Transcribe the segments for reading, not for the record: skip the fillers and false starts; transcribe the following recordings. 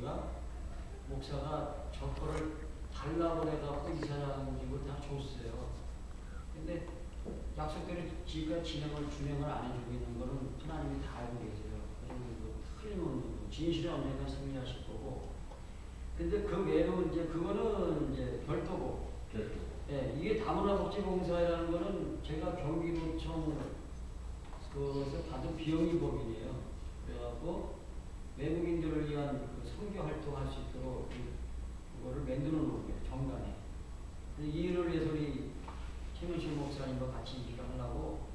보니까 목사가 저 거를 달라고 해갖고 이사장님을 다 줬어요. 근데 약속대로 지가 준행을 안 해주고 있는 거는 하나님이 다 알고 계세요. 틀림없는 거. 진실은 언젠가 승리하실 거고. 근데 그 외로 이제 그거는 이제 별도고. 예, 이게 다문화복지봉사라는 거는 제가 경기도청 그것을 받은 비영리 법인이에요. 그래갖고 외국인들을 위한 그 선교 활동할 수 있도록 그거를 만들어 놓은 거예요. 정관에. 이 일을 위해서 우리 최문실 목사님과 같이 일을 하려고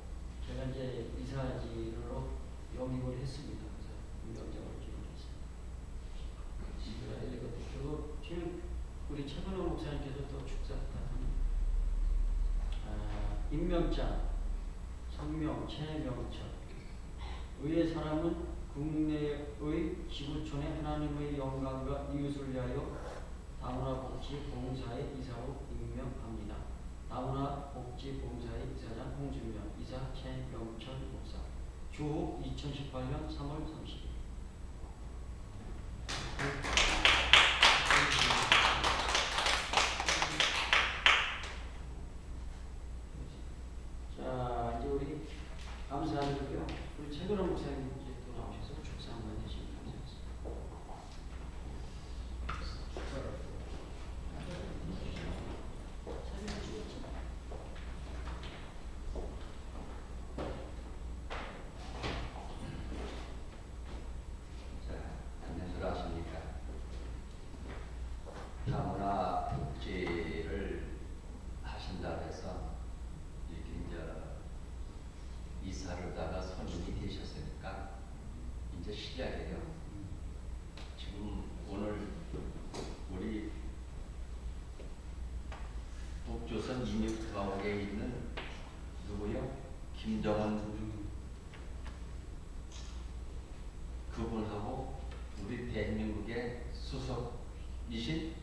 제가 이제 이사지로 영입을 했습니다. 그래서 운영장을 지원했습니다. 그리고 우리 최문호 목사님께서 또 축사 부탁합니다. 임명장, 성명, 최명철. 의의 사람은 국내의 지구촌의 하나님의 영광과 이웃을 위하여 다문화복지봉사의 이사로 임명합니다. 다문화복지봉사의 이사장 홍준명, 이사 최명철 목사. 주후 2018년 3월 30일. 자, 이제 우리 감사드리고요. 우리 최근호 목사님 이제 또 나오셔서 축사 한번 해주시면 안녕들 하십니까? 다문화 복지를 하신다 해서 이렇게 이제 이사로다가 손님이 되셨으니까 이제 시작이에요. 지금 오늘 우리 북조선 인육가옥에 있는 누구요? 김정은 그분하고 우리 대한민국의 수석이신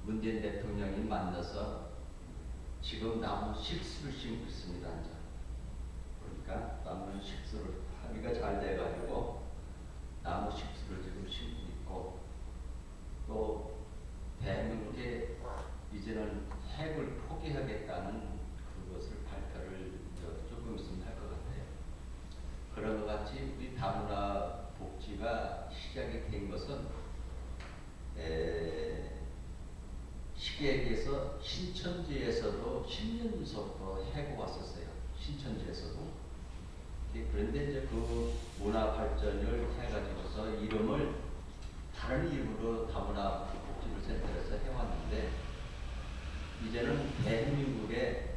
문재인 대통령이 만나서 지금 나무 식수를 심고 있습니다. 이제 그러니까 나무 식수를 합의가 잘 돼가지고 나무 식수를 지금 심고 있고, 또 대한민국에 이제는 핵을 포기하겠다는 그것을 발표를 조금 있으면 할 것 같아요. 그런 것 같이 우리 다문화 복지가 시작이 된 것은 시계에서 신천지에서도 10년서부터 해고 왔었어요. 신천지에서도. 그런데 이제 그 문화 발전을 해가지고서 이름을 다른 이름으로 다문화 복지를 센터에서 해왔는데, 이제는 대한민국에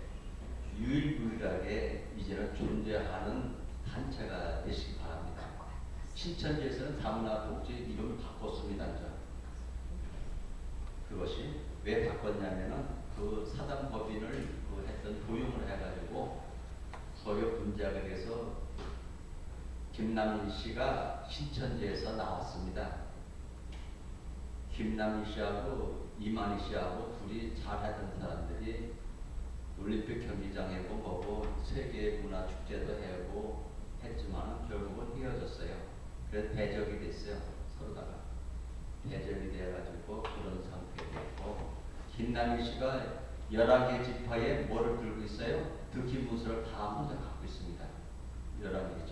유일무이하게 이제는 존재하는 단체가 되시기 바랍니다. 신천지에서는 다문화 복지 이름을 바꿨습니다. 그것이 왜 바꿨냐면은 그 사단법인을 했던 도용을 해가지고 소요 분자가 돼서 김남희 씨가 신천지에서 나왔습니다. 김남희 씨하고 이만희 씨하고 둘이 잘하던 사람들이 올림픽 경기장에 뭐고 세계 문화 축제도 하고 했지만 결국은 헤어졌어요. 그래서 대적이 됐어요. 서로다가 대적이 돼가지고 그런 상태가 됐고, 김남희 씨가 11개 지파에 뭐를 들고 있어요? 득기문서를 다 혼자 갖고 있습니다. 11개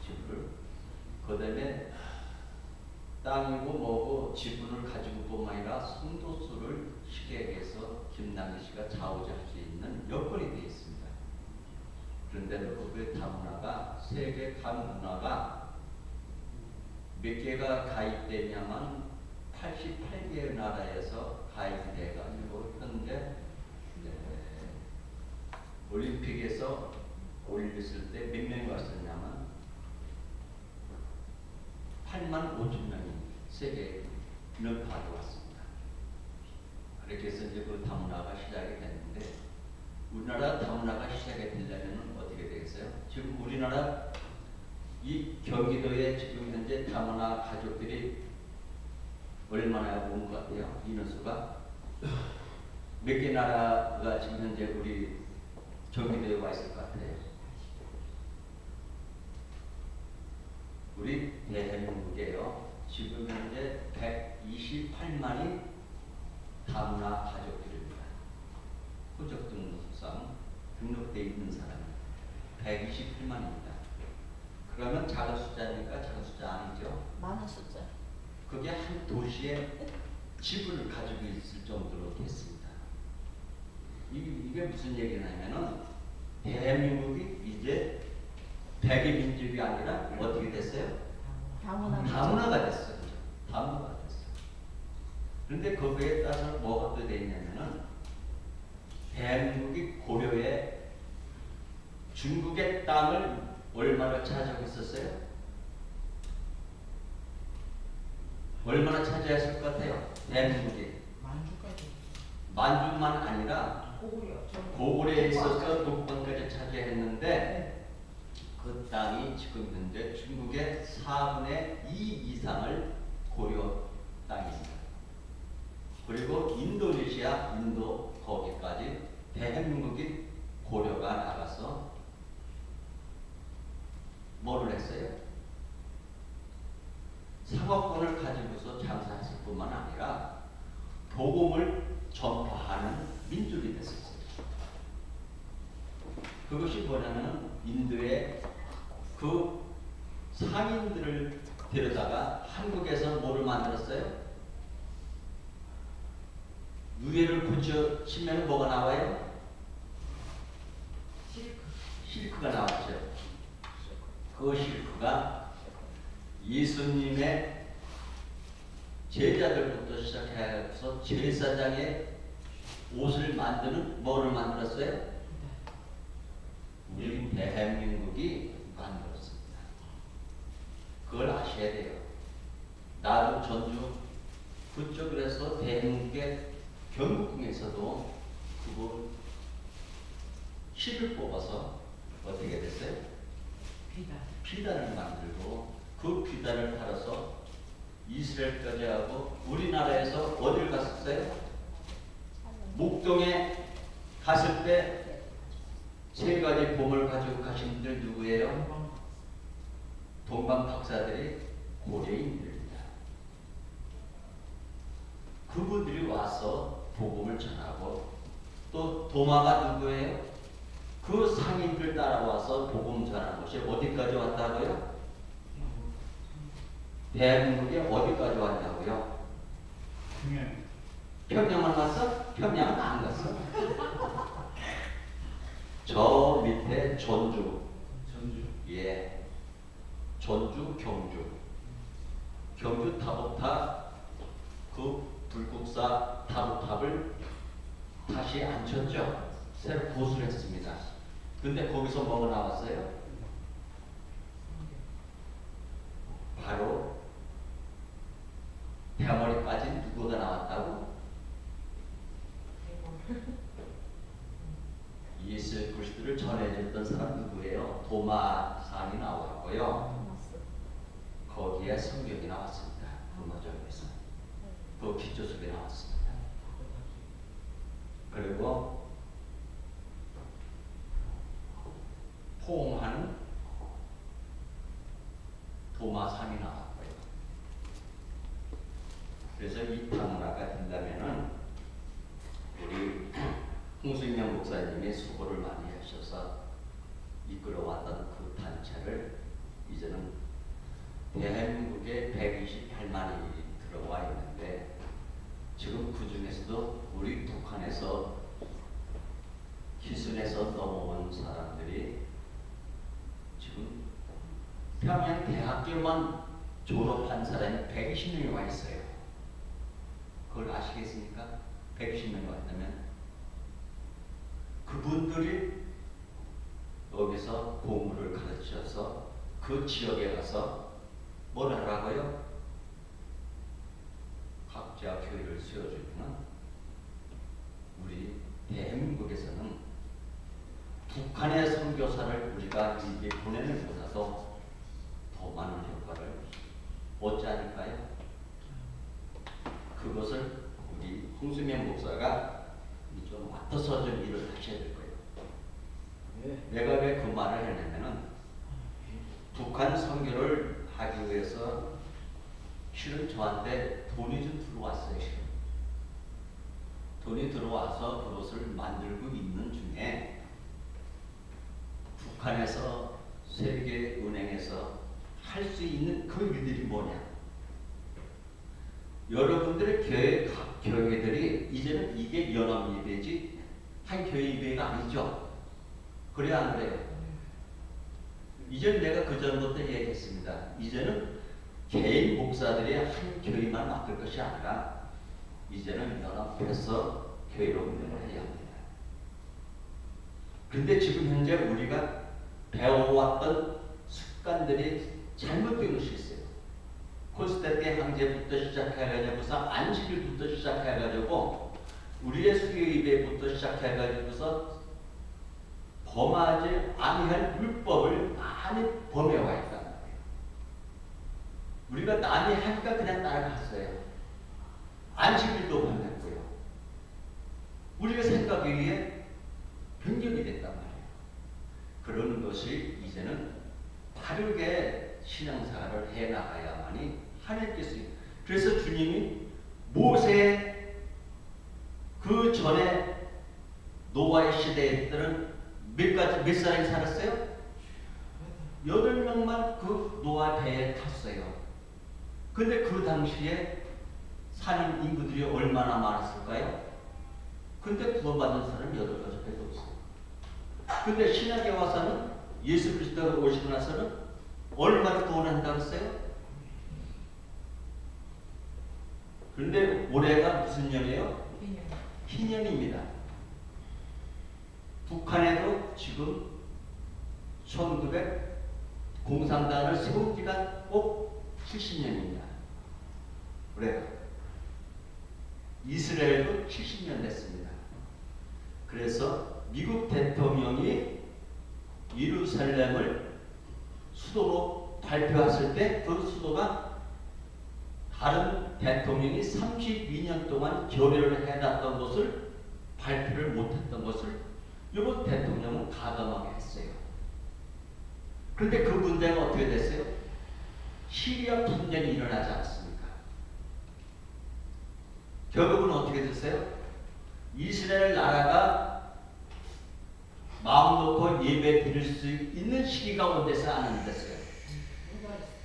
지부를. 그 다음에 땅이고 뭐고 지분을 가지고 뿐만 아니라 성도수를 시계에서 김남희 씨가 좌우지할 수 있는 여건이 되어 있습니다. 그런데 그 다문화가, 세계 다문화가 몇 개가 가입되냐면 88개의 나라에서 가입이 돼가지고 현재 올림픽에서 올렸을 때 몇 명이 왔었냐면 8만 5천 명이 세계를 가져왔습니다. 그렇게 해서 이제 그 다문화가 시작이 됐는데, 우리나라 다문화가 시작이 되려면 어떻게 되겠어요? 지금 우리나라 이 경기도에 지금 현재 다문화 가족들이 얼마나 온 것 같아요? 인원수가 몇 개 나라가 지금 현재 우리 경기도에 와 있을 것 같아요? 우리 대한민국에요. 지금 현재 28만이 다문화 가족들입니다.户적 등록상 등록되어 있는 사람이 128만입니다. 그러면 작은 숫자입니까? 작은 숫자 아니죠? 많은 숫자. 그게 한 도시의 지분을 가지고 있을 정도로 됐습니다. 이게 무슨 얘기냐면은 대한민국이 이제 백의민족이 아니라 어떻게 됐어요? 다문화가 됐어요. 다문화가 됐어요. 그런데 거기에 따라서 뭐가 또 되냐면은 대한민국이 고려에 중국의 땅을 얼마나 차지하고 있었어요? 얼마나 차지했을 것 같아요? 대한민국이 만주까지. 만주만 아니라 고구려. 고구려에 있어서 북방까지 차지했는데 그 땅이 지금 현재 중국의 4분의 2 이상을 고려 땅입니다. 그리고 인도네시아, 인도 거기까지 대한민국이 고려가 나가서 뭐를 했어요? 상업권을 가지고서 장사했을 뿐만 아니라 복음을 전파하는 민족이 됐었어요. 그것이 뭐냐면 인도의 그 상인들을 데려다가 한국에서 뭐를 만들었어요? 유해를 붙여치면 뭐가 나와요? 실크가 나왔죠. 그 실크가 예수님의 제자들부터 시작해서 제사장의 옷을 만드는 뭐를 만들었어요? 우리 대한민국이 만들었습니다. 그걸 아셔야 돼요. 나도 전주 그쪽에서 대한민국의 경북궁에서도 그거 실을 뽑아서 어떻게 됐어요? 비단을 만들고 그 비단을 팔아서 이스라엘까지 하고 우리나라에서 어딜 갔었어요? 목동에 갔을 때 세 가지 봄을 가지고 가신 분들 누구예요? 동방 박사들이 고려인들입니다. 그분들이 와서 복음을 전하고 또 도마가 누구예요? 그 상인들 따라와서 복음 전하는 것이 어디까지 왔다고요? 대한민국에 어디까지 왔냐고요? 평양만 갔어? 평양은 안 갔어. 저 밑에 전주. 예. 전주, 경주 타보탑 그 불국사 타보탑을 다시 앉혔죠. 새로 보수를 했습니다. 근데 거기서 뭐가 나왔어요? 바로 대머리 빠진 누구가 나왔다고? 예수 그리스도를 전해줬던 사람 누구예요? 도마상이 나왔고요. 거기에 성경이 나왔습니다. 도마적에서 그 기초 속에 나왔습니다. 그리고 포옹하는 도마상이 나왔고요. 그래서 이 다문화가 된다면은 우리 홍승명 목사님이 수고를 많이 하셔서 이끌어왔던 그 단체를 이제는 대한민국에 128만이 들어와 있는데 지금 그 중에서도 우리 북한에서 기순에서 넘어온 사람들이 지금 평양 대학교만 졸업한 사람이 120명이 와 있어요. 그걸 아시겠습니까? 120명이 왔다면 그분들이 여기서 공부를 가르쳐서 그 지역에 가서 뭘 하라고요? 각자 교회를 세워주면 우리 대한민국에서는 북한의 선교사를 우리가 이제 보내는 것보다도 더 많은 효과를 얻지 않을까요? 그것을 우리 홍수명 목사가 좀 맡아서 좀 일을 하셔야 될 거예요. 내가 왜 그 말을 했냐면은 북한 선교를 하기 위해서 실은 저한테 돈이 좀 들어왔어요. 돈이 들어와서 그것을 만들고 있는 중에 북한에서 세계은행에서 할 수 있는 그 일들이 뭐냐? 여러분들의 교회, 각 교회들이 이제는 이게 연합예배지 한 교회 예배가 아니죠. 그래야 안 그래요? 이제는 내가 그 전부터 얘기했습니다. 이제는 개인 목사들이 한 교회만 맡을 것이 아니라 이제는 연합해서 교회로 운영을 해야 합니다. 근데 지금 현재 우리가 배워왔던 습관들이 잘못된 것이 있어요. 콜스테 때 항제부터 시작해가지고서 안식일부터 시작해가지고 우리의 수요 예배부터 시작해가지고서 범하지 아니할 율법을 많이 범해와 있단 말이에요. 우리가 남이 하니까 그냥 따라갔어요. 안식일도 범했고요. 우리가 생각하기에 변경이 됐단 말이에요. 그런 것이 이제는 바르게 신앙생활을 해나가야만이 하나님께서. 그래서 주님이 모세 그 전에 노아의 시대에 때는 몇 사람이 살았어요? 8명만 그 노아 배에 탔어요. 근데 그 당시에 사는 인구들이 얼마나 많았을까요? 근데 구원받은 사람은 8가족밖에 없어요. 근데 신약에 와서는 예수 그리스도가 오시고 나서는 얼마나 구원한다고 했어요? 그런데 올해가 무슨 년이에요? 희년입니다. 북한에도 지금 1900 공산당을 세운 지가 꼭 70년입니다. 올해가. 이스라엘도 70년 됐습니다. 그래서 미국 대통령이 예루살렘을 수도로 발표했을 때 그 수도가 다른 대통령이 32년 동안 결의를 해놨던 것을 발표를 못했던 것을 이번 대통령은 가감하게 했어요. 그런데 그 문제가 어떻게 됐어요? 시리아 분쟁이 일어나지 않았습니까? 결국은 어떻게 됐어요? 이스라엘 나라가 마음 놓고 예배 드릴 수 있는 시기가 온데서 안 됐어요.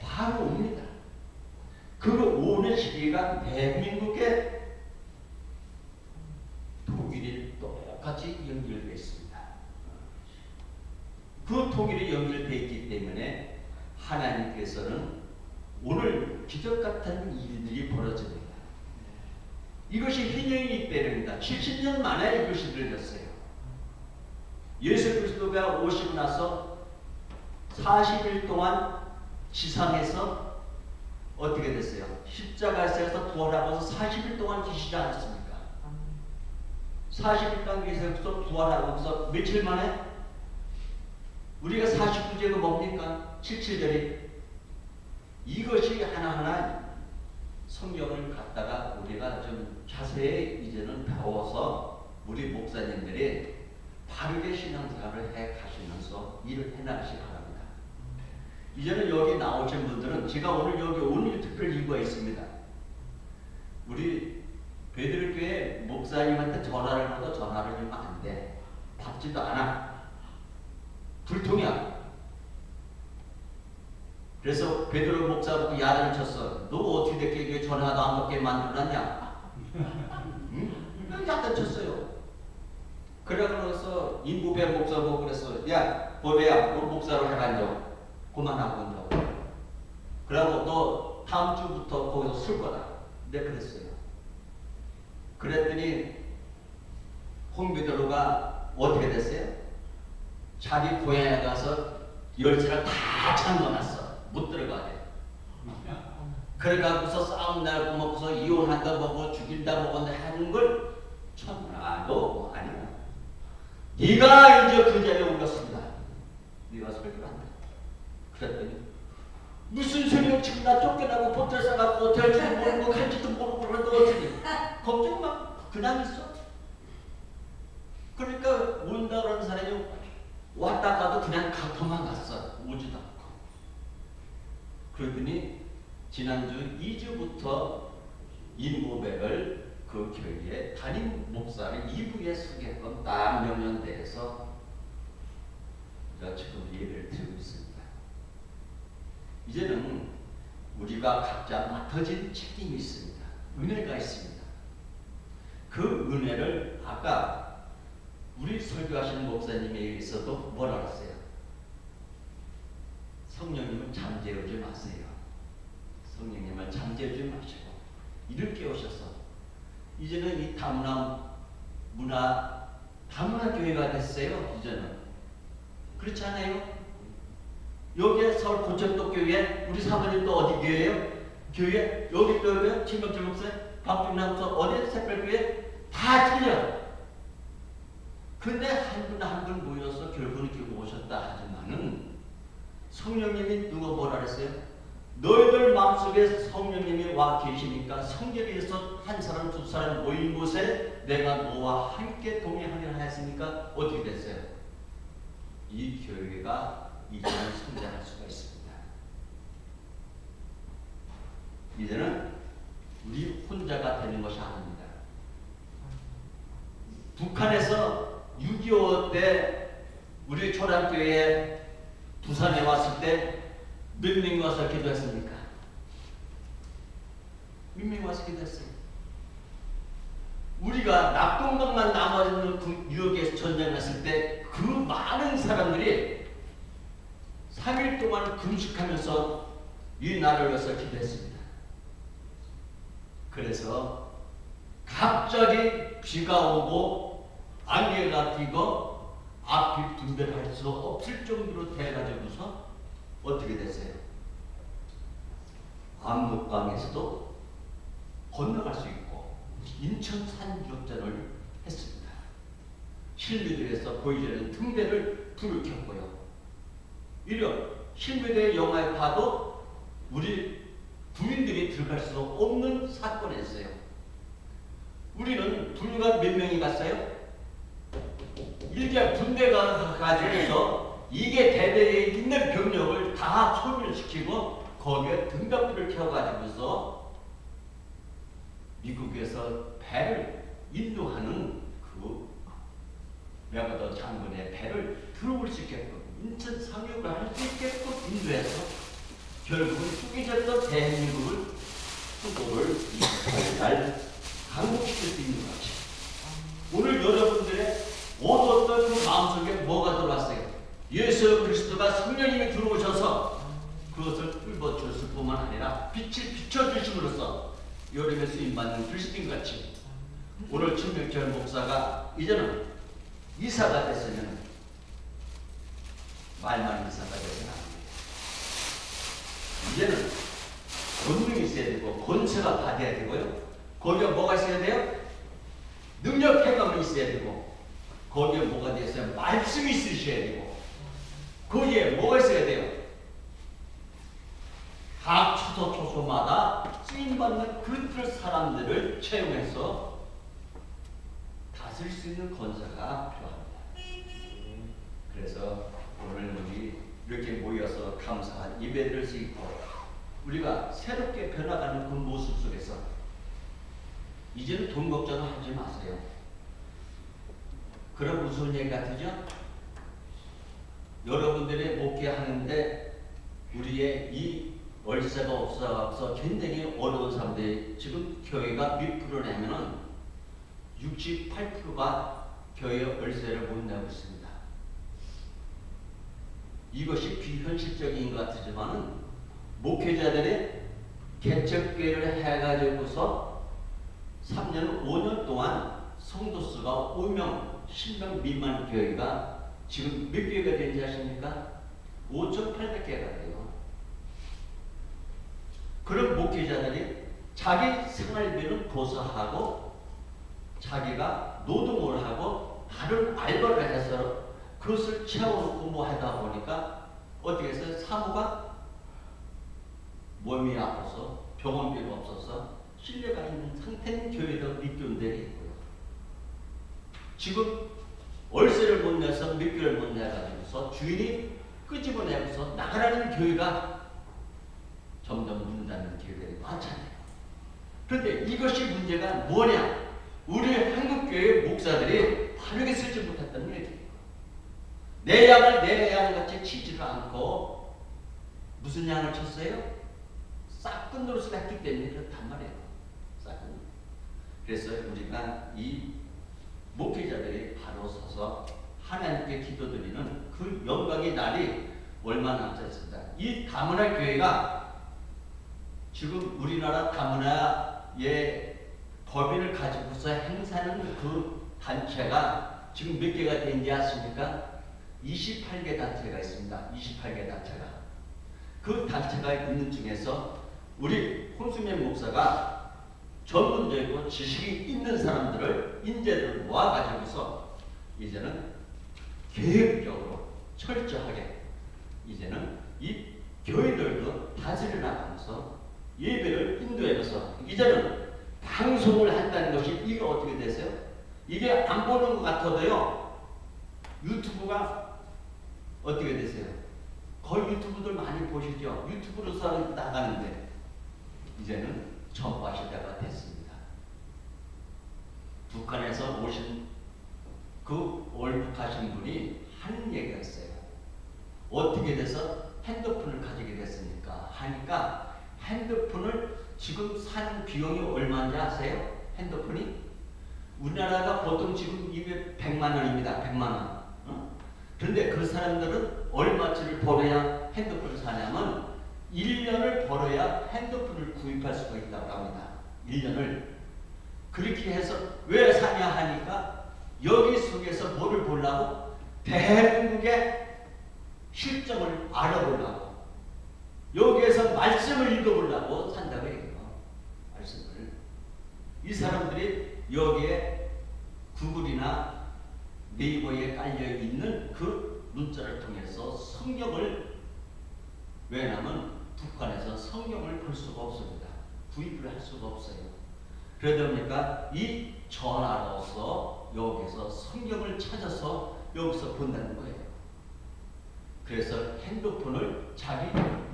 바로 옵니다. 그 오는 시기가 대한민국의 통일이 똑같이 연결되어 있습니다. 그 통일이 연결되어 있기 때문에 하나님께서는 오늘 기적 같은 일들이 벌어집니다. 이것이 희년이 때문입니다. 70년 만에 이것이 들렸어요. 예수 그리스도가 오시고 나서 40일 동안 지상에서 어떻게 됐어요? 십자가에서 부활하고서 40일 동안 계시지 않았습니까? 40일 동안 계셔서 부활하고서 며칠 만에 우리가 49제가 뭡니까? 77절이 이것이 하나하나 성경을 갖다가 우리가 좀 자세히 이제는 배워서 우리 목사님들이 바르게 신앙생활을 해 가시면서 일을 해나가시기 바랍니다. 이제는 여기 나오신 분들은 제가 오늘 여기 오늘 특별 이유가 있습니다. 우리 베드로교회 목사님한테 전화를 해도 전화를 주면 안 돼. 받지도 않아. 불통이야. 그래서 베드로 목사 보고 야단을 쳤어. 너 어떻게 됐게 왜 전화도 안 받게 만들어놨냐? 응? 야단 쳤어요. 그러고서 인부배 목사 보고 그랬어. 야, 보배야, 너 목사로 해간죠. 그만하고 온다고. 그러고 너 다음 주부터 거기서 쓸 거다. 내가 그랬어요. 그랬더니 홍비드로가 어떻게 됐어요? 자기 고향에 가서 열쇠를 다 잠궈놨어. 못 들어가게. 그래가지고서 싸움 날고 먹고서 이혼한다 먹고 죽인다 먹었는데 하는 걸 너 아니야. 네가 이제 그 자리에 올랐습니다. 네가 소리를 한다. 그랬더니 무슨 소리야 지금 나 쫓겨나고 호텔 사갖고 호텔 줄 모르고 갈지도 모르고 그러는데 어쩌니 걱정 마. 그냥 있어. 그러니까 온다 그러는 사람이 왔다 가도 그냥 도망갔어. 오지도 않고. 그러더니 지난주 2주부터 인고백을 그 교회에 담임 목사를 2부에 서게끔 딱 명령돼서 지금 예배를 드리고 있습니다. 이제는 우리가 각자 맡아진 책임이 있습니다. 은혜가 있습니다. 그 은혜를 아까 우리 설교하시는 목사님에 의해서도 뭐라 그랬어요? 성령님을 잠재우지 마세요. 성령님을 잠재우지 마시고 이를 깨우셔서 이제는 이 다문화 교회가 됐어요. 이제는 그렇지 않아요? 여기에 서울 고척도 교회, 우리 사모님도 어디 교회예요? 교회 여기 교회 김병철 목사, 박준남 목사 어디 새별교회 다 틀려. 근데 한 분 한 분 모여서 결국은 이렇게 오셨다 하지만은 성령님이 누가 뭐라 그랬어요? 너희들 마음속에 성령님이 와 계시니까 성결에서 한 사람 두 사람 모인 곳에 내가 너와 함께 동행하리라 했으니까 어떻게 됐어요? 이 교회가 이제는 성장할 수가 있습니다. 이제는 우리 혼자가 되는 것이 아닙니다. 북한에서 6.25 때 우리 초량교회에 부산에 왔을 때 몇 명이 와서 기도했습니까? 몇 명이 와서 기도했어요? 우리가 낙동강만 남아있는 그 뉴욕에서 전쟁했을 때 그 많은 사람들이 3일 동안 금식하면서 이 나라를 위해서 기도했습니다. 그래서 갑자기 비가 오고 안개가 끼고 앞이 분별할 수 없을 정도로 돼가지고서 어떻게 됐어요? 압록강에서도 건너갈 수 있고 인천 산주전을 했습니다. 실미도에서 보이지 등대를 불을 켰고요. 이런 실미도의 영화에 봐도 우리 부인들이 들어갈 수 없는 사건이었어요. 우리는 불과 몇 명이 갔어요? 일개 분대가 가지고서 이게 대대에 있는 병력을 다 소멸시키고 거기에 등갑불을 켜가지고서 미국에서 배를 인도하는 그 메가더 장군의 배를 들어올 수 있게끔 인천 상륙을 할 수 있게끔 인도해서 결국은 쭈기졌던 대한민국을 수도를 날 강복시킬 수 있는 거지. 오늘 여러분들의 어두웠던 그 마음속에 뭐가 들어왔어요? 예수 그리스도가 성령님이 들어오셔서 그것을 뚫어주실 뿐만 아니라 빛을 비춰주심으로써 여름에 쓰임받는 그리스도인같이 오늘 김병철 목사가 이제는 이사가 됐으면 말만 이사가 되서는 안 됩니다. 이제는 권능이 있어야 되고 권세가 받아야 되고요. 거기에 뭐가 있어야 돼요? 능력 행함이 있어야 되고 거기에 뭐가 되어야 말씀이 있으셔야 되고 거기에 뭐가 있어야 돼요? 각 초소마다 쓰임받는 그들 사람들을 채용해서 다스릴 수 있는 권세가 필요합니다. 그래서 오늘 우리 이렇게 모여서 감사한 예배를 수 있고 우리가 새롭게 변화가는 그 모습 속에서 이제는 돈 걱정을 하지 마세요. 그럼 무슨 얘기 같으죠? 여러분들이 목회하는데 우리의 이 월세가 없어서 굉장히 어려운 사람들이 지금 교회가 몇 프로냐면은 68%가 교회 월세를 못 내고 있습니다. 이것이 비현실적인 것 같지만은 목회자들이 개척교회를 해가지고서 3년, 5년 동안 성도 수가 5명, 10명 미만 교회가 지금 몇 교회가 되는지 아십니까? 5,800개가 돼요. 그런 목회자들이 자기 생활비는 고사하고 자기가 노동을 하고 다른 알바를 해서 그것을 채워놓고 뭐 하다 보니까 어떻게 해서 사모가 몸이 아파서 병원비가 없어서 신뢰가 있는 상태인 교회도 몇 군데 있고요. 지금 월세를 못 내서 몇 개월 못 내가지고서 주인이 끄집어내고서 나가라는 교회가 점점 본다는 교회들이 많잖아요. 그런데 이것이 문제가 뭐냐? 우리 한국교회 목사들이 바르게 쓰지 못했다는 얘기예요. 내 양을 내 양같이 치지를 않고 무슨 양을 쳤어요? 싹큰 노릇을 했기 때문에 그렇단 말이에요. 싹큰. 그래서 우리가 이 목회자들이 바로 서서 하나님께 기도드리는 그 영광의 날이 얼마 남지 않습니다. 이 다문화 교회가 지금 우리나라 다문화의 법인을 가지고서 행사하는 그 단체가 지금 몇 개가 되는지 아십니까? 28개 단체가 있습니다. 28개 단체가. 그 단체가 있는 중에서 우리 홍수면 목사가 전문적이고 지식이 있는 사람들을 인재를 모아가지고서 이제는 계획적으로 철저하게 이제는 이 교회들도 다스려 나가면서 예배를 인도하면서 이제는 방송을 한다는 것이 이게 어떻게 되세요? 이게 안 보는 것 같아도요. 유튜브가 어떻게 되세요? 거의 유튜브들 많이 보시죠? 유튜브로서 나가는데 이제는 전파 시대가 됐습니다. 북한에서 오신 그 월북하신 분이 하는 얘기가 있어요. 어떻게 돼서 핸드폰을 가지게 됐습니까? 하니까 핸드폰을 지금 사는 비용이 얼마인지 아세요? 핸드폰이? 우리나라가 보통 지금 이게 100만 원입니다. 100만 원. 그런데 그 사람들은 얼마치를 벌어야 핸드폰을 사냐면 1년을 벌어야 핸드폰을 구입할 수가 있다고 합니다. 1년을. 그렇게 해서 왜 사냐 하니까 여기 속에서 뭐를 보려고? 대한민국의 실정을 알아보려고. 여기에서 말씀을 읽어보려고 산다고 해요. 말씀을. 이 사람들이 여기에 구글이나 네이버에 깔려있는 그 문자를 통해서 성경을, 왜냐하면 북한에서 성경을 볼 수가 없습니다. 구입을 할 수가 없어요. 그러다 보니까 이 전화로서 여기서 성경을 찾아서 여기서 본다는 거예요. 그래서 핸드폰을 자기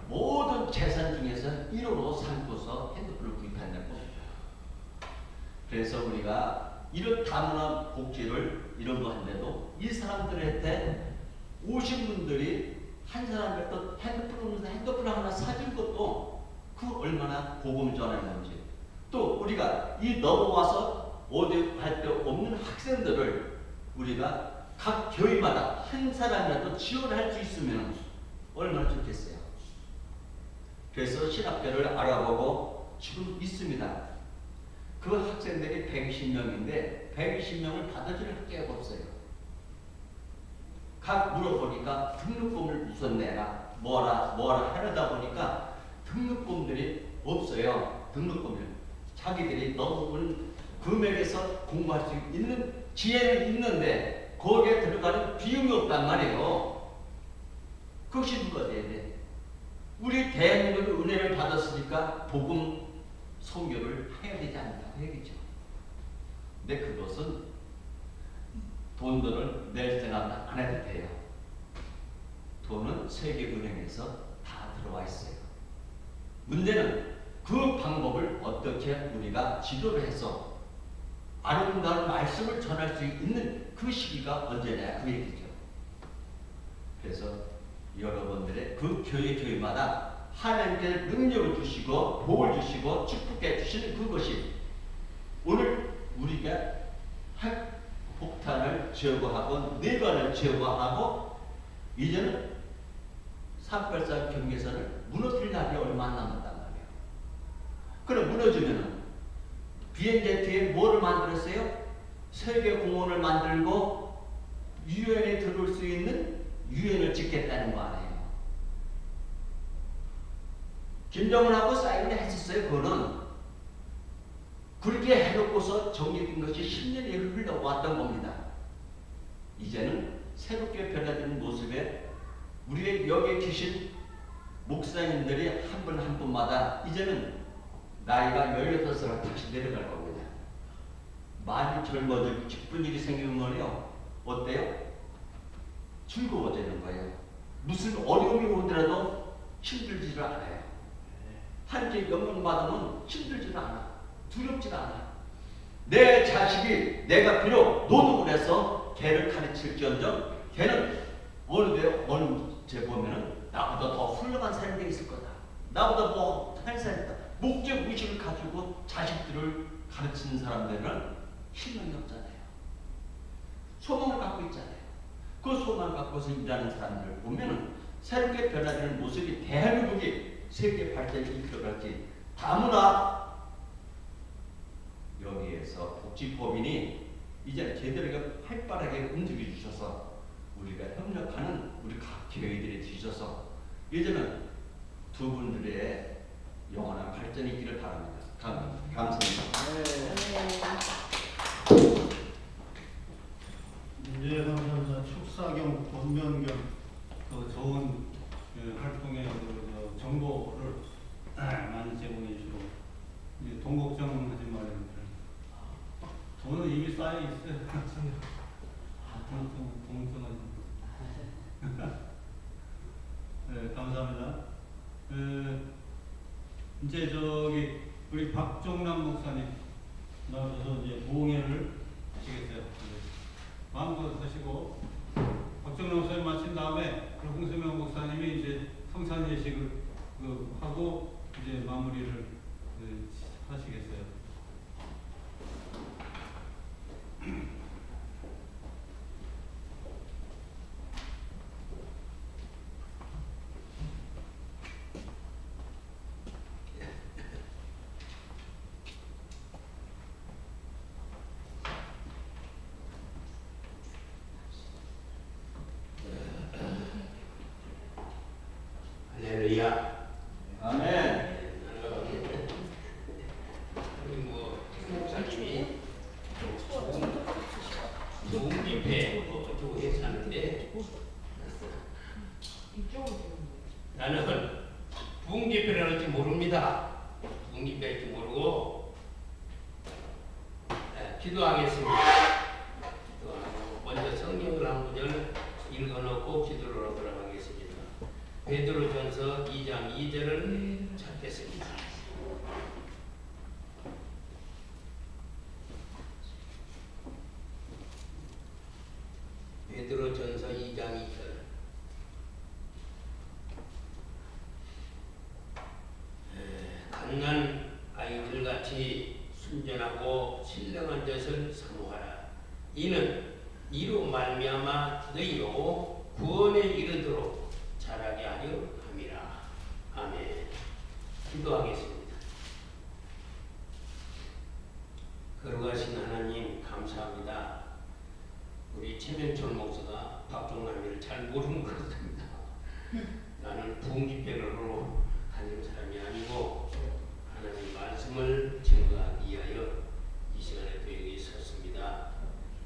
모든 재산 중에서 1호로 삼고서 핸드폰을 구입한다는 겁니다. 그래서 우리가 이런 다문화 복지를 이런 거 한데도 이 사람들한테 오신 분들이 한 사람한테 또 핸드폰 하나 사준 것도 그 얼마나 복음 전하는지, 또 우리가 이 넘어와서 어디 갈 데 없는 학생들을 우리가 각 교회마다 한 사람이라도 지원할 수 있으면 얼마나 좋겠어요. 그래서 신학교를 알아보고 지금 있습니다. 그 학생들이 120명인데 120명을 받아주는 학교가 없어요. 각 물어보니까 등록금을 우선 내라, 뭐라 하려다 보니까 등록금들이 없어요. 등록금을. 자기들이 너무 금액에서 공부할 수 있는 지혜는 있는데 거기에 들어가는 비용이 없단 말이에요. 그것이 누가 돼야 돼? 우리 대한민국의 은혜를 받았으니까 복음 선교를 해야 되지 않는다고 얘기죠. 근데 그것은 돈들을 낼 생각 안 해도 돼요. 돈은 세계은행에서 다 들어와 있어요. 문제는 그 방법을 어떻게 우리가 지도를 해서 아름다운 말씀을 전할 수 있는 그 시기가 언제냐 그 얘기죠. 그래서 여러분들의 그 교회마다 하나님께서 능력을 주시고 복을 주시고 축복해 주시는 그것이 오늘 우리가 핵폭탄을 제거하고 내관을 제거하고 이제는 383 경계선을 무너뜨릴 날이 얼마 안 남았단 말이에요. 그럼 무너지면은 BNZ에 뭐를 만들었어요? 세계공원을 만들고 유엔에 들어올 수 있는 유엔을 짓겠다는 거 아니에요. 김정은하고 사인을 했었어요. 그거는 그렇게 해놓고서 정해진 것이 10년이 흘러왔던 겁니다. 이제는 새롭게 변화되는 모습에 우리의 여기에 계신 목사님들이 한 분 한 분마다 이제는 나이가 16살 다시 내려갈 겁니다. 많이 젊어질 기쁜 일이 생기는 거예요. 어때요? 즐거워지는 거예요. 무슨 어려움이 오더라도 힘들지를 않아요. 하나님께 영광 받으면 힘들지는 않아. 두렵지 않아. 내 자식이 내가 비록 노동을 해서 걔를 가르칠지언정 걔는 어느 제 보면은 나보다 더 훌륭한 사람이 돼 있을 거다. 나보다 뭐 한 사람이다. 목적 의식을 가지고 자식들을 가르치는 사람들은 실망이 없잖아요. 소망을 갖고 있잖아요. 그 소망을 갖고서 일하는 사람들을 보면은 새롭게 변화되는 모습이 대한민국이 세계 발전을 이끌어갈지 다문화 여기에서 복지법인이 이제는 제대로 활발하게 움직여 주셔서 우리가 협력하는 우리 각 기회들이 주셔서 이제는 두 분들의 영원한 발전이 있기를 바랍니다. 감사합니다. 네, 감사합니다. 축사경 권면경 그 좋은 활동의 정보를 많이 제공해 주시고 동국정하지 말입니다. 저는 이미 쌓여 있어요. 동정하지. 네, 감사합니다. 이제 우리 박종남 목사님 나와서 이제 무응회를 하시겠어요. 마음껏 하시고 박정남 목사님 마친 다음에 홍수명 목사님이 이제 성찬 예식을 하고 이제 마무리를 하시겠어요. 할렐루야. 아멘. 우리 목사님이 동집회 어쩌고 해서 하는데 나는 부흥집회를 할지 모릅니다. 부흥집회 할지 모르고 기도하겠습니다. 기도하고 먼저 성경을 한 구절 읽어놓고 기도를 하도록 하겠습니다. 베드로전서 2장 2절을 찾겠습니다. 베드로전서 2장 2절. 갓난 아이들같이 순전하고 신령한 것을 사모하라. 이는 이로 말미암아 너희로 구원에 이르도록 자라게 하려 함이라. 아멘. 기도하겠습니다. 거룩하신 하나님 감사합니다. 우리 최명철 목사가 박종남이를 잘 모르는 것 같습니다. 나는 부흥집회를 하러 다니는 사람이 아니고 하나님 말씀을 증거하기 위하여 이 시간에 또 여기 섰습니다.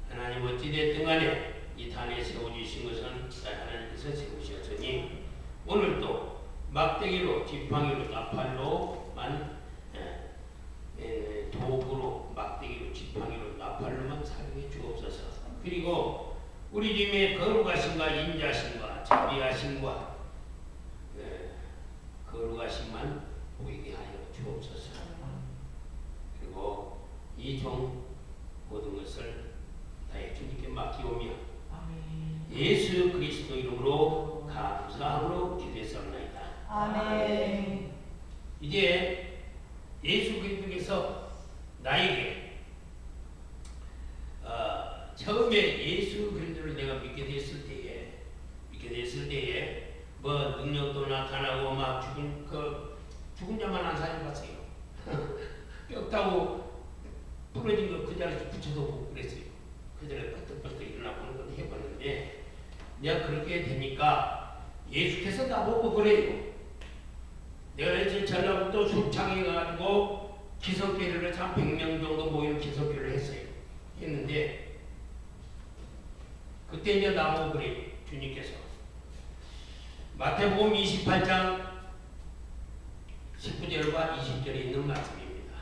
하나님 어찌됐든 간에 이 단에 세워주신 것은 하나님께서 세우셨으니 오늘도 막대기로 지팡이로 나팔로만 도구로 막대기로 지팡이로 나팔로만 살게 주옵소서. 그리고 우리 주님의 거룩하심과 인자심과 자비하심과 거룩하심만 보이게 하여 주옵소서. 그리고 이 종 모든 것을 다해 주님께 맡기오며 예수 그리스도 이름으로 감사함으로 기도했사옵나이다. 아멘. 이제 예수 그리스도께서 나에게 처음에 예수 그리스도를 내가 믿게 됐을 때에 뭐 능력도 나타나고 막 죽은 자만 안 살려봤어요. 뼈 타고 부러진 거 그 자리에서 붙여도 그랬어요. 그 자리에 뻗떡뻗떡 일어나고 하는 걸 해봤는데 내가 그렇게 되니까 예수께서 나보고 그래요. 내가 이제 전라북도 순창에 가지고 기성교회를 한 100명 정도 모이는 기성교회를 했는데 그때 이제 나보고 그래요. 주님께서 마태복음 28장 19절과 20절에 있는 말씀입니다.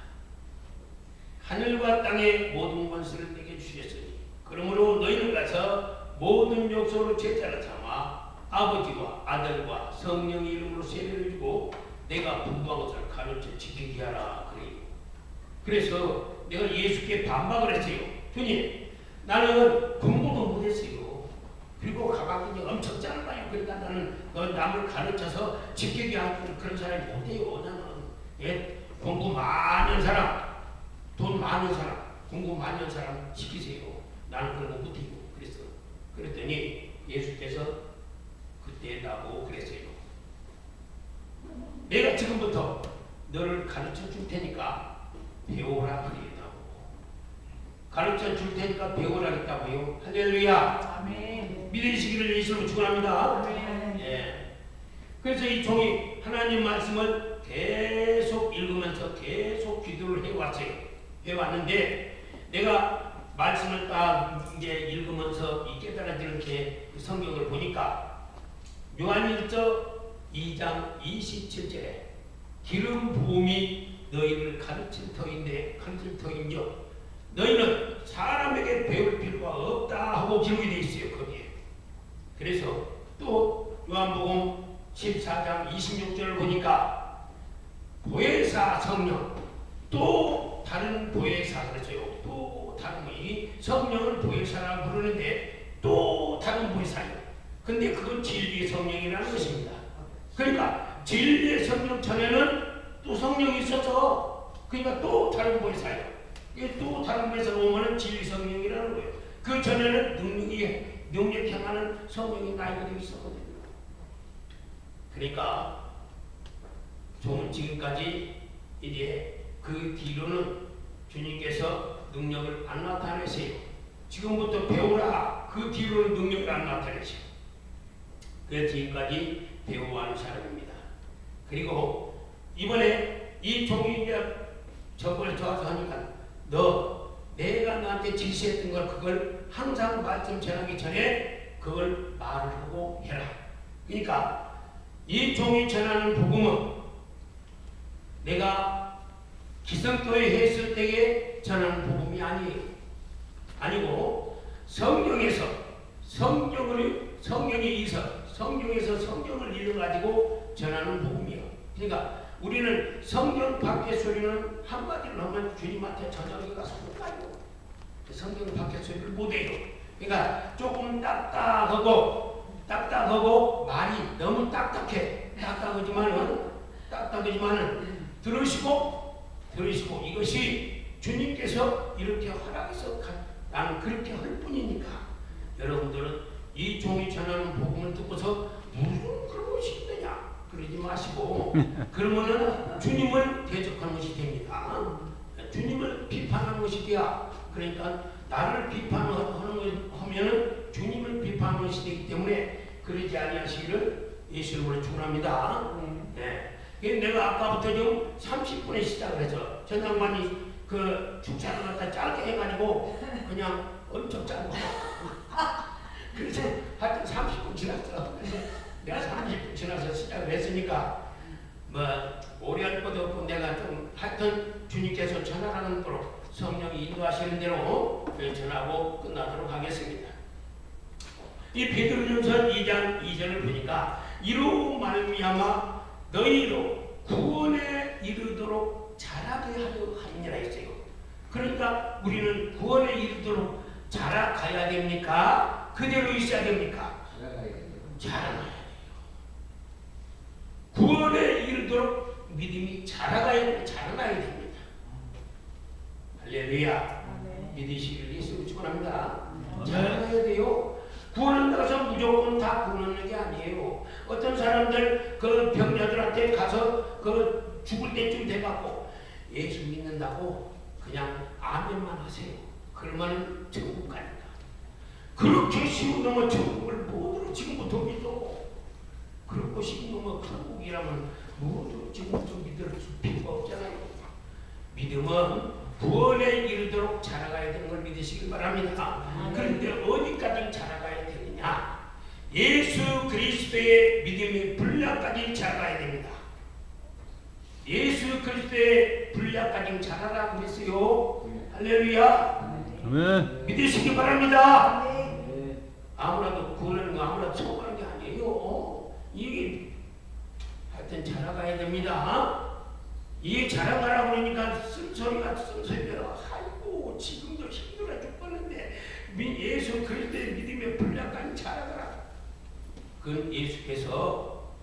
하늘과 땅의 모든 권세를 내게 주셨으니 그러므로 너희는 가서 모든 족속으로 제자를 삼아 아버지와 아들과 성령의 이름으로 세례를 주고 내가 분부한 것을 가르쳐 지키게 하라 그래요. 그래서 내가 예수께 반박을 했어요. 주님, 나는 공부도 못했어요. 그리고 가방끈이 엄청 짧아요. 그러니까 나는 남을 가르쳐서 지키게 하는 그런 사람이 못해요. 나는 공부 많은 사람, 돈 많은 사람, 공부 많은 사람 시키세요. 나는 그런 거 못해요. 그랬더니 예수께서 그때 나보고 그랬어요. 내가 지금부터 너를 가르쳐 줄 테니까 배우라 그랬다고. 가르쳐 줄 테니까 배우라 했다고요. 할렐루야. 아멘. 믿으시기를 예수로 축원합니다. 아멘. 예. 그래서 이 종이 하나님 말씀을 계속 읽으면서 계속 기도를 해왔는데 내가 말씀을 딱 이제 읽으면서 이 깨달아지는 게 성경을 보니까 요한일서 2장 27절에 기름 부음이 너희를 가르칠 터인즉 너희는 사람에게 배울 필요가 없다 하고 기록이 되어 있어요. 거기에. 그래서 또 요한복음 14장 26절을 보니까 보혜사 성령, 또 다른 보혜사 그랬어요. 또 다른 이 성령을 보혜사라고 부르는데 또 다른 보혜사예요. 근데 그건 진리의 성령이라는 것입니다. 그러니까 진리의 성령 전에는 또 성령이 있어서 그러니까 또 다른 보혜사예요. 이게 또 다른 보혜사가 오면은 진리 성령이라는 거예요. 그 전에는 능력 행하는 성령이 나에게 있었거든요. 그러니까 종은 지금까지 이제 그 뒤로는 주님께서 능력을 안 나타내세요. 지금부터 배우라. 그 뒤로는 능력을 안 나타내세요. 그래서 지금까지 배워하는 사람입니다. 그리고 이번에 이 종이 이제 저걸 좋아서 하니까 내가 나한테 지시했던 걸 그걸 항상 말씀 전하기 전에 그걸 말을 하고 해라. 그러니까 이 종이 전하는 복음은 내가 기성교회 했을 때에 전하는 복음이 아니고 성경에서 성경을 읽어가지고 전하는 복음이요. 그러니까 우리는 성경 밖의 소리는 한마디로 하면 주님한테 저녁에 가서 못 가요. 성경 밖의 소리를 못해요. 그러니까 조금 딱딱하고 말이 너무 딱딱하지만은 들으시고 이것이 주님께서 이렇게 허락해서 나는 그렇게 할 뿐이니까 여러분들은 이 종이 전하는 복음을 듣고서 무슨 그런 것이 있느냐 그러지 마시고 그러면은 주님을 대적하는 것이 됩니다. 주님을 비판하는 것이 돼야 그러니까 나를 비판하면은 주님을 비판하는 것이 되기 때문에 그러지 아니하시기를 예수님으로 축원합니다. 네. 내가 아까부터 좀 30분에 시작을 해서 전 양반이 그 축사를 갖다 짧게 해가지고 그냥 엄청 짧고 그래서 하여튼 30분 지났어. 그래서 내가 30분 지나서 시작을 했으니까 뭐 오래 할 것도 없고 내가 좀 하여튼 주님께서 전하라는 대로 성령이 인도하시는 대로 전하고 끝나도록 하겠습니다. 이 베드로전서 2장 2절을 보니까 이로 말미암아 너희로 구원에 이르도록 자라게 하려 함이라 했어요. 그러니까 우리는 구원에 이르도록 자라가야 됩니까? 그대로 있어야 됩니까? 자라가야 돼요. 구원에 이르도록 믿음이 자라나야 됩니다. 할렐루야. 믿으시기를 예수로 축원합니다. 자라나야 돼요. 구원을 나가서 무조건 다 구원하는 게 아니에요. 어떤 사람들 그 병자들한테 가서 그 죽을 때쯤 돼갖고 예수 믿는다고 그냥 아멘만 하세요. 그러면 천국 가니까. 그렇게 쉬운 놈은 천국을 모두 지금부터 믿어. 그렇고 쉬운 놈은 천국이라면 모두 지금부터 믿을 필요가 없잖아요. 믿음은 구원에 이르도록 자라가야 되는 걸 믿으시길 바랍니다. 그런데 어디까지 자라가야 되느냐? 예수 그리스도의 믿음의 분량까지 자라가야 됩니다. 예수 그리스도의 분량까지 자라라 그랬어요. 할렐루야. 아멘. 믿으시기 바랍니다. 아무라도 구원하는 거 아무라도 처음하는 게 아니에요. 이게 하여튼 우리는 자라가야 됩니다. 이 자라가라고 그러니까 쓴소리가 아이고 지금도 힘들어 죽겠는데 예수 그리스도의 믿음에 불량까지 자라가라. 그건 예수께서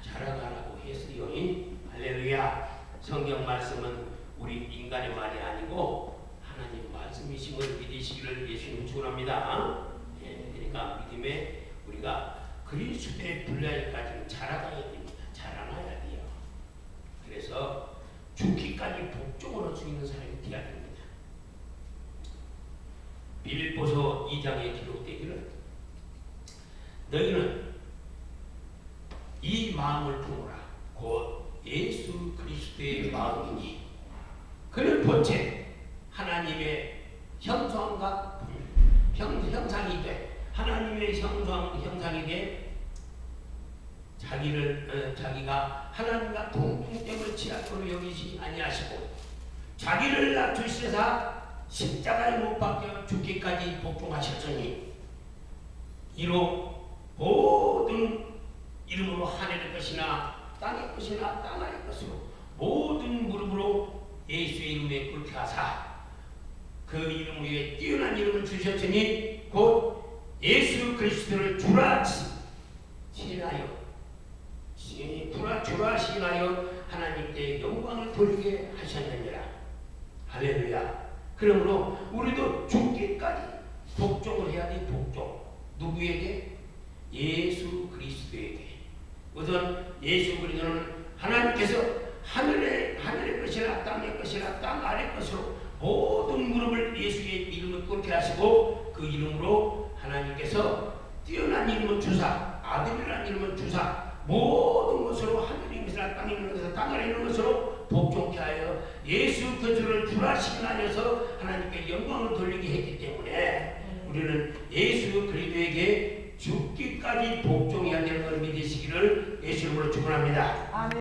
자라가라고 했어요. 할렐루야. 성경 말씀은 우리 인간의 말이 아니고 하나님 말씀이심을 믿으시기를 예수님 축원합니다. 그러니까 믿음에 우리가 그리스도의 분량까지는 자라가야 됩니다. 자라나야 돼요. 그래서 죽기까지 복종을 할 수 있는 사람이 되어야 됩니다. 빌립보서 2장에 기록되기를 너희는 이 마음을 품으라. 곧 예수 그리스도의 마음이니 그는 본체 하나님의 형상과 형상이 돼 하나님의 형상이 돼 자기가 하나님과 동등됨을 취할 것으로 여기지 아니하시고 자기를 낮추시사 십자가에 못 박혀 죽기까지 복종하셨으니 이로 모든 이름으로 하늘의 것이나 땅의 것이나 땅 아래 것으로 모든 무릎으로 예수의 이름에 꿇게 하사 그 이름 위에 뛰어난 이름을 주셨으니 곧 예수 그리스도를 주라 신하여 하나님께 영광을 돌리게 하셨느니라. 할렐루야. 그러므로 우리도 죽기까지 복종을 해야 돼. 복종. 누구에게? 예수 그리스도에게. 우선 예수 그리스도는 하나님께서 하늘의 것이나 땅의 것이나 땅 아래 것으로 모든 무릎을 예수의 이름을 꿇게 하시고 그 이름으로 하나님께서 뛰어난 이름을 주사 아들이라는 이름을 주사 모든 것으로 하늘에 있는 것이나 땅에 있는 것이나 땅 아래 있는 것으로 복종케 하여 예수 그리스도를 주라시게 하여서 하나님께 영광을 돌리게 했기 때문에 우리는 예수 그리스도에게 죽기까지 복종해야 되는 걸 믿으시기를 예수 이름으로 축원합니다.